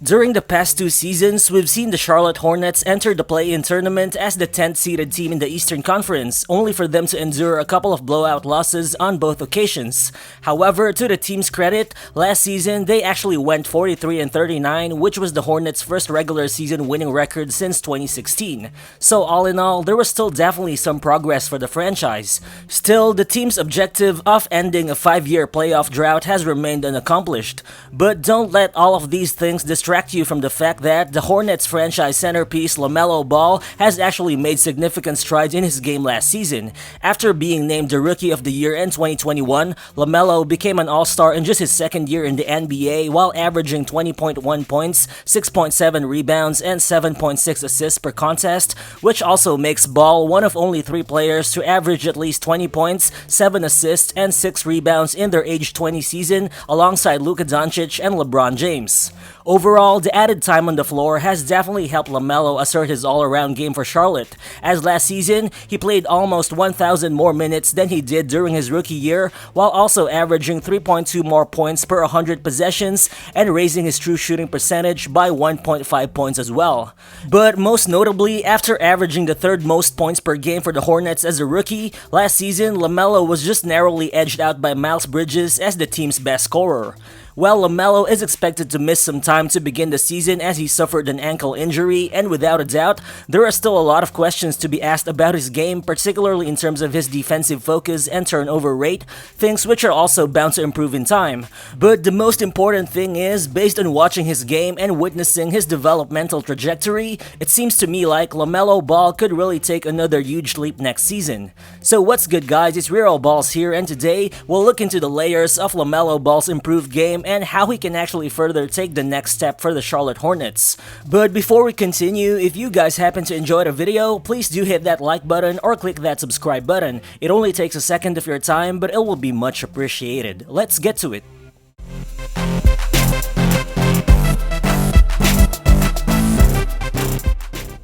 During the past two seasons, we've seen the Charlotte Hornets enter the play-in tournament as the 10th-seeded team in the Eastern Conference, only for them to endure a couple of blowout losses on both occasions. However, to the team's credit, last season they actually went 43-39, which was the Hornets' first regular season winning record since 2016. So all in all, there was still definitely some progress for the franchise. Still, the team's objective of ending a 5-year playoff drought has remained unaccomplished. But don't let all of these things distract you from the fact that the Hornets franchise centerpiece LaMelo Ball has actually made significant strides in his game last season. After being named the Rookie of the Year in 2021, LaMelo became an All-Star in just his second year in the NBA while averaging 20.1 points, 6.7 rebounds, and 7.6 assists per contest, which also makes Ball one of only 3 players to average at least 20 points, 7 assists, and 6 rebounds in their age 20 season alongside Luka Doncic and LeBron James. Overall, the added time on the floor has definitely helped LaMelo assert his all-around game for Charlotte, as last season, he played almost 1,000 more minutes than he did during his rookie year, while also averaging 3.2 more points per 100 possessions and raising his true shooting percentage by 1.5 points as well. But most notably, after averaging the 3rd most points per game for the Hornets as a rookie, last season, LaMelo was just narrowly edged out by Miles Bridges as the team's best scorer. While LaMelo is expected to miss some time to begin the season as he suffered an ankle injury, and without a doubt, there are still a lot of questions to be asked about his game, particularly in terms of his defensive focus and turnover rate, things which are also bound to improve in time. But the most important thing is, based on watching his game and witnessing his developmental trajectory, it seems to me like LaMelo Ball could really take another huge leap next season. So what's good guys, it's LiAngelo Balls here, and today, we'll look into the layers of LaMelo Ball's improved game and how he can actually further take the next step for the Charlotte Hornets. But before we continue, if you guys happen to enjoy the video, please do hit that like button or click that subscribe button. It only takes a second of your time, but it will be much appreciated. Let's get to it.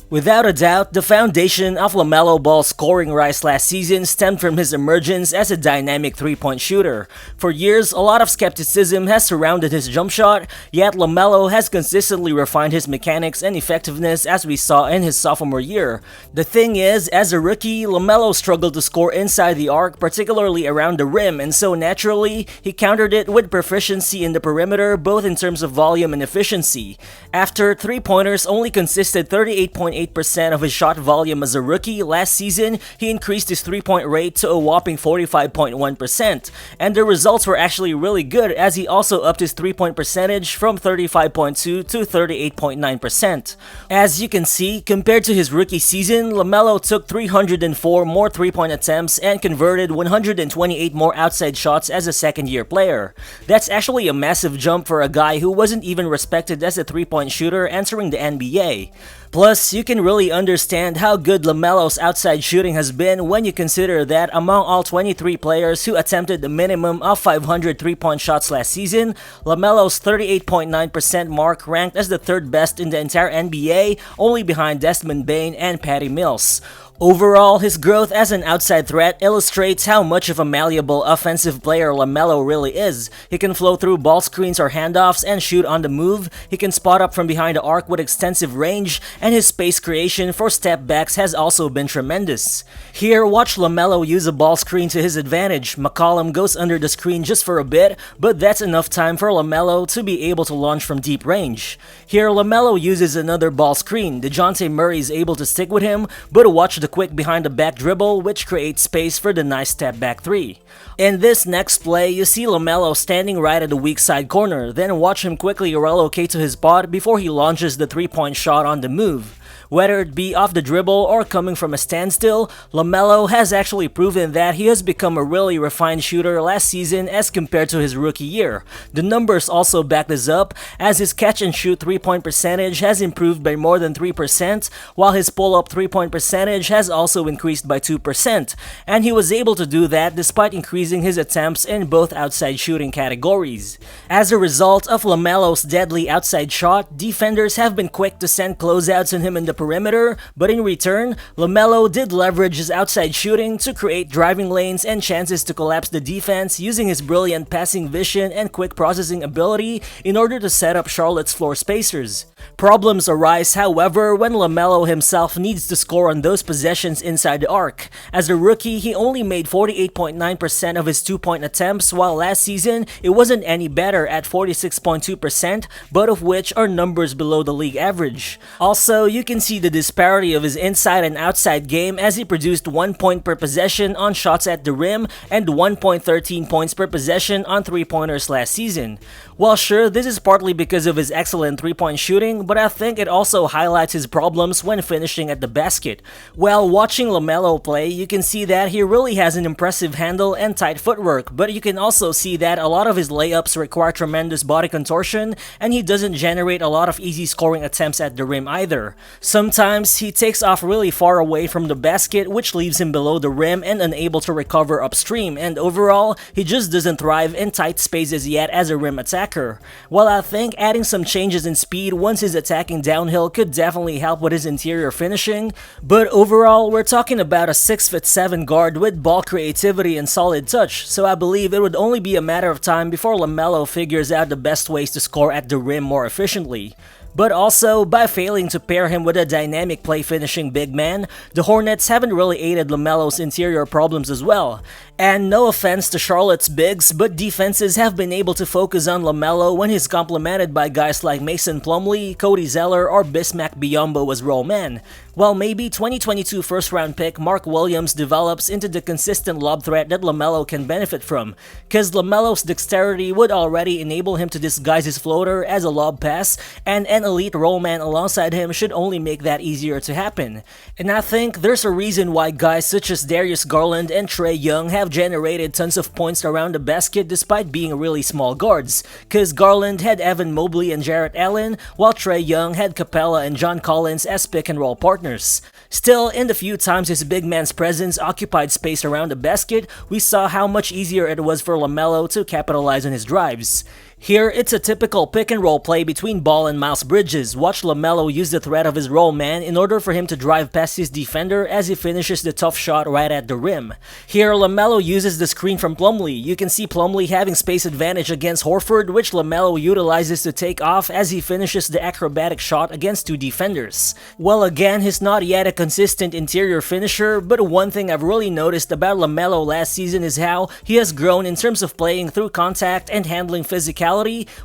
Without a doubt, the foundation of LaMelo Ball's scoring rise last season stemmed from his emergence as a dynamic 3-point shooter. For years, a lot of skepticism has surrounded his jump shot, yet LaMelo has consistently refined his mechanics and effectiveness as we saw in his sophomore year. The thing is, as a rookie, LaMelo struggled to score inside the arc, particularly around the rim, and so naturally, he countered it with proficiency in the perimeter, both in terms of volume and efficiency. After 3-pointers only consisted 38.8% of his shot volume as a rookie, last season, he increased his 3-point rate to a whopping 45.1%. And the results were actually really good as he also upped his 3-point percentage from 35.2 to 38.9%. As you can see, compared to his rookie season, LaMelo took 304 more 3-point attempts and converted 128 more outside shots as a second-year player. That's actually a massive jump for a guy who wasn't even respected as a 3-point shooter entering the NBA. Plus, you can really understand how good LaMelo's outside shooting has been when you consider that among all 23 players who attempted a minimum of 500 3-point shots last season, LaMelo's 38.9% mark ranked as the 3rd best in the entire NBA, only behind Desmond Bane and Patty Mills. Overall, his growth as an outside threat illustrates how much of a malleable offensive player LaMelo really is. He can flow through ball screens or handoffs and shoot on the move, he can spot up from behind the arc with extensive range, and his space creation for step backs has also been tremendous. Here, watch LaMelo use a ball screen to his advantage. McCollum goes under the screen just for a bit, but that's enough time for LaMelo to be able to launch from deep range. Here, LaMelo uses another ball screen. DeJounte Murray is able to stick with him, but watch the quick behind the back dribble, which creates space for the nice step back 3. In this next play, you see LaMelo standing right at the weak side corner, then watch him quickly relocate to his spot before he launches the 3-point shot on the move. Whether it be off the dribble or coming from a standstill, LaMelo has actually proven that he has become a really refined shooter last season as compared to his rookie year. The numbers also back this up, as his catch-and-shoot 3-point percentage has improved by more than 3%, while his pull-up 3-point percentage has also increased by 2%, and he was able to do that despite increasing his attempts in both outside shooting categories. As a result of LaMelo's deadly outside shot, defenders have been quick to send closeouts on him in the perimeter, but in return, LaMelo did leverage his outside shooting to create driving lanes and chances to collapse the defense using his brilliant passing vision and quick processing ability in order to set up Charlotte's floor spacers. Problems arise, however, when LaMelo himself needs to score on those possessions inside the arc. As a rookie, he only made 48.9% of his 2-point attempts, while last season, it wasn't any better at 46.2%, both of which are numbers below the league average. Also, you can see the disparity of his inside and outside game as he produced 1 point per possession on shots at the rim and 1.13 points per possession on 3-pointers last season. Well, sure, this is partly because of his excellent 3-point shooting, but I think it also highlights his problems when finishing at the basket. Well, watching LaMelo play, you can see that he really has an impressive handle and tight footwork, but you can also see that a lot of his layups require tremendous body contortion, and he doesn't generate a lot of easy scoring attempts at the rim either. Sometimes, he takes off really far away from the basket, which leaves him below the rim and unable to recover upstream, and overall, he just doesn't thrive in tight spaces yet as a rim attacker. While I think adding some changes in speed once he's attacking downhill could definitely help with his interior finishing, but overall, we're talking about a 6'7" guard with ball creativity and solid touch, so I believe it would only be a matter of time before LaMelo figures out the best ways to score at the rim more efficiently. But also, by failing to pair him with a dynamic play-finishing big man, the Hornets haven't really aided LaMelo's interior problems as well. And no offense to Charlotte's bigs, but defenses have been able to focus on LaMelo when he's complemented by guys like Mason Plumlee, Cody Zeller, or Bismack Biyombo as role man. While maybe 2022 first-round pick Mark Williams develops into the consistent lob threat that LaMelo can benefit from, cause LaMelo's dexterity would already enable him to disguise his floater as a lob pass, and an elite role man alongside him should only make that easier to happen. And I think there's a reason why guys such as Darius Garland and Trae Young have generated tons of points around the basket despite being really small guards, cause Garland had Evan Mobley and Jarrett Allen, while Trae Young had Capella and John Collins as pick-and-roll partners. Still, in the few times his big man's presence occupied space around the basket, we saw how much easier it was for LaMelo to capitalize on his drives. Here, it's a typical pick-and-roll play between Ball and Miles Bridges. Watch LaMelo use the threat of his roll man in order for him to drive past his defender as he finishes the tough shot right at the rim. Here, LaMelo uses the screen from Plumlee. You can see Plumlee having space advantage against Horford, which LaMelo utilizes to take off as he finishes the acrobatic shot against two defenders. Well, again, he's not yet a consistent interior finisher, but one thing I've really noticed about LaMelo last season is how he has grown in terms of playing through contact and handling physicality,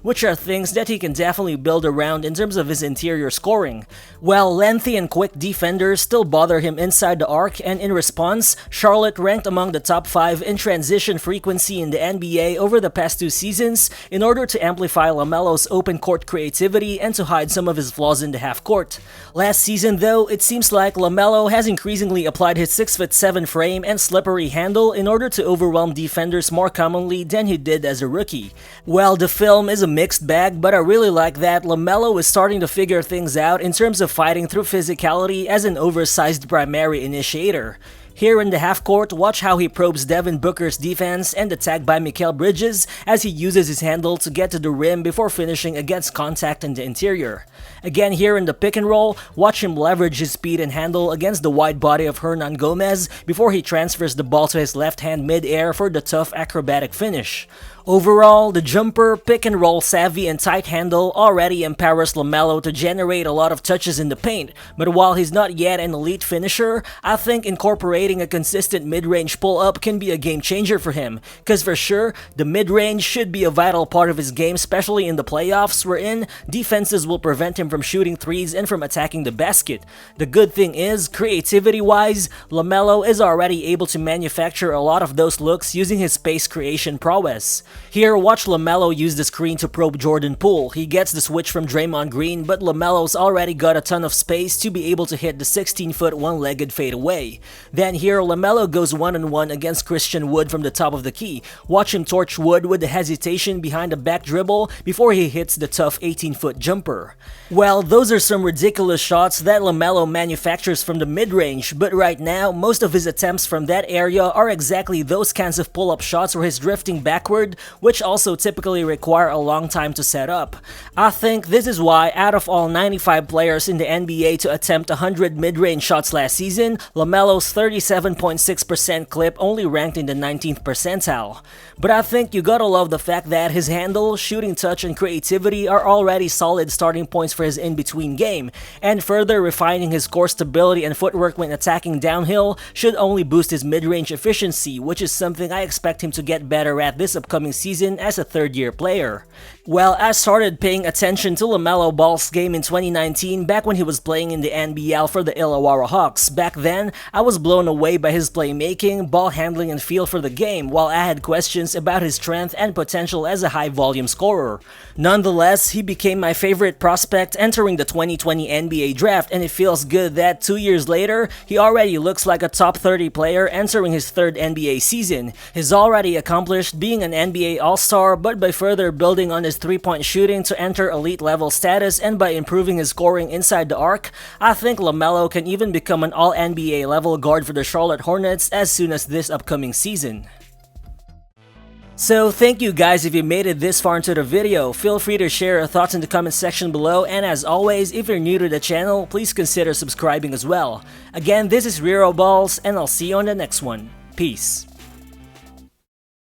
which are things that he can definitely build around in terms of his interior scoring. While lengthy and quick defenders still bother him inside the arc, and in response, Charlotte ranked among the top 5 in transition frequency in the NBA over the past 2 seasons in order to amplify LaMelo's open court creativity and to hide some of his flaws in the half court. Last season though, it seems like LaMelo has increasingly applied his 6'7" frame and slippery handle in order to overwhelm defenders more commonly than he did as a rookie. Well, the film is a mixed bag, but I really like that LaMelo is starting to figure things out in terms of fighting through physicality as an oversized primary initiator. Here in the half court, watch how he probes Devin Booker's defense and the tag by Mikal Bridges as he uses his handle to get to the rim before finishing against contact in the interior. Again here in the pick and roll, watch him leverage his speed and handle against the wide body of Hernan Gomez before he transfers the ball to his left hand mid-air for the tough acrobatic finish. Overall, the jumper, pick-and-roll savvy, and tight handle already empowers LaMelo to generate a lot of touches in the paint, but while he's not yet an elite finisher, I think incorporating a consistent mid-range pull-up can be a game-changer for him, cause for sure, the mid-range should be a vital part of his game, especially in the playoffs, wherein defenses will prevent him from shooting threes and from attacking the basket. The good thing is, creativity-wise, LaMelo is already able to manufacture a lot of those looks using his space creation prowess. Here, watch LaMelo use the screen to probe Jordan Poole. He gets the switch from Draymond Green, but LaMelo's already got a ton of space to be able to hit the 16-foot one-legged fadeaway. Then here, LaMelo goes one-on-one against Christian Wood from the top of the key. Watch him torch Wood with the hesitation behind the back dribble before he hits the tough 18-foot jumper. Well, those are some ridiculous shots that LaMelo manufactures from the mid-range, but right now, most of his attempts from that area are exactly those kinds of pull-up shots where he's drifting backward, which also typically require a long time to set up. I think this is why, out of all 95 players in the NBA to attempt 100 mid-range shots last season, LaMelo's 37.6% clip only ranked in the 19th percentile. But I think you gotta love the fact that his handle, shooting touch, and creativity are already solid starting points for his in-between game, and further refining his core stability and footwork when attacking downhill should only boost his mid-range efficiency, which is something I expect him to get better at this upcoming season as a third-year player. Well, I started paying attention to LaMelo Ball's game in 2019 back when he was playing in the NBL for the Illawarra Hawks. Back then, I was blown away by his playmaking, ball handling, and feel for the game, while I had questions about his strength and potential as a high-volume scorer. Nonetheless, he became my favorite prospect entering the 2020 NBA draft, and it feels good that 2 years later, he already looks like a top 30 player entering his third NBA season. He's already accomplished being an NBA All-Star, but by further building on his three-point shooting to enter elite level status and by improving his scoring inside the arc, I think LaMelo can even become an all-NBA level guard for the Charlotte Hornets as soon as this upcoming season. So thank you guys if you made it this far into the video. Feel free to share your thoughts in the comment section below, and as always, if you're new to the channel, please consider subscribing as well. Again, this is LiAngelo Balls, and I'll see you on the next one. Peace.